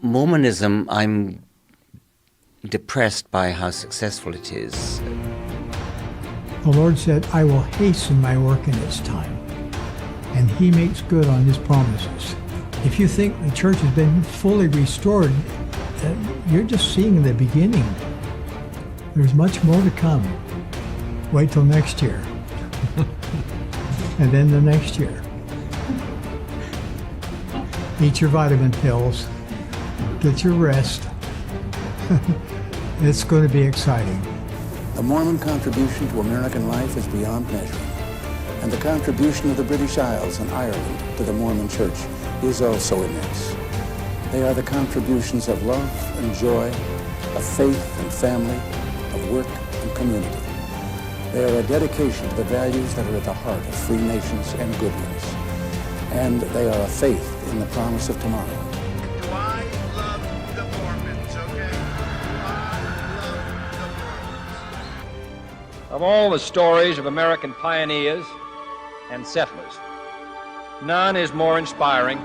Mormonism, I'm depressed by how successful it is. The Lord said, I will hasten my work in its time, and he makes good on his promises. If you think the church has been fully restored, you're just seeing the beginning. There's much more to come. Wait till next year. And then the next year. Eat your vitamin pills. Get your rest. It's going to be exciting. The Mormon contribution to American life is beyond measure, and the contribution of the British Isles and Ireland to the Mormon Church is also immense. They are the contributions of love and joy, of faith and family, of work and community. They are a dedication to the values that are at the heart of free nations and good ones, and they are a faith in the promise of tomorrow. Do I love the Mormons, okay? Of all the stories of American pioneers and settlers, none is more inspiring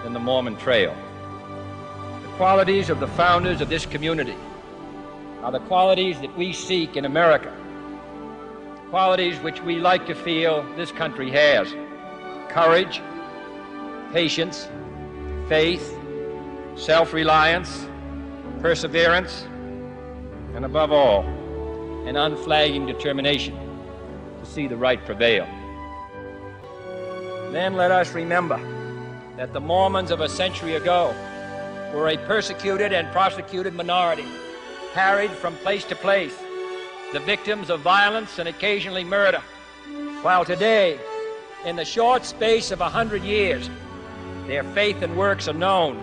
than the Mormon Trail. The qualities of the founders of this community are the qualities that we seek in America, qualities which we like to feel this country has: courage, patience, faith, self-reliance, perseverance, and above all, an unflagging determination to see the right prevail. Then let us remember that the Mormons of a century ago were a persecuted and prosecuted minority, harried from place to place, the victims of violence and occasionally murder, while today, in the short space of 100 years, their faith and works are known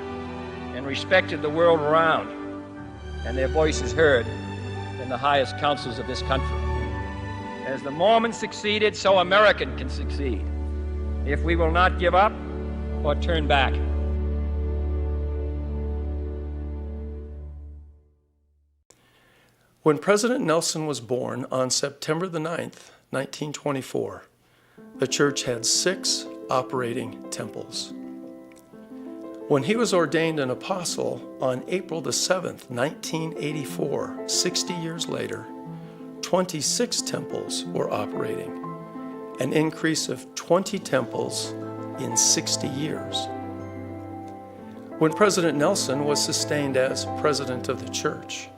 and respected the world around, and their voices heard in the highest councils of this country. As the Mormons succeeded, so America can succeed, if we will not give up or turn back. When President Nelson was born on September the 9th, 1924, the church had 6 operating temples. When he was ordained an apostle on April the 7th, 1984, 60 years later, 26 temples were operating, an increase of 20 temples in 60 years. When President Nelson was sustained as president of the church,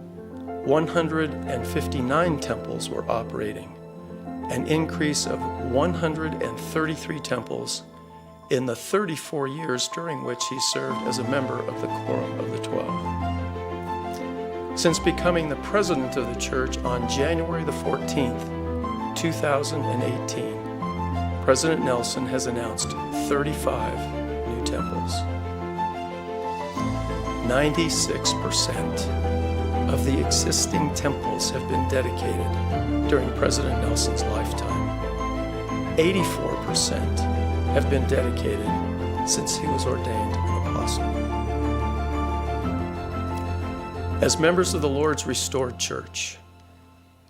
159 temples were operating, an increase of 133 temples in the 34 years during which he served as a member of the Quorum of the 12. Since becoming the president of the church on January the 14th, 2018, President Nelson has announced 35 new temples. 96% of the existing temples have been dedicated during President Nelson's lifetime. 84% have been dedicated since he was ordained an apostle. As members of the Lord's restored church,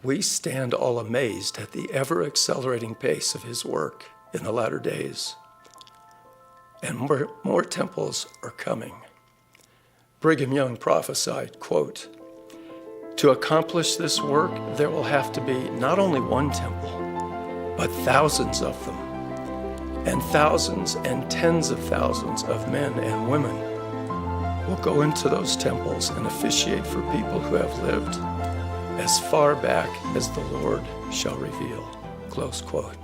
we stand all amazed at the ever-accelerating pace of his work in the latter days. And more temples are coming. Brigham Young prophesied, quote, "To accomplish this work, there will have to be not only one temple, but thousands of them, and thousands and tens of thousands of men and women will go into those temples and officiate for people who have lived as far back as the Lord shall reveal." Close quote.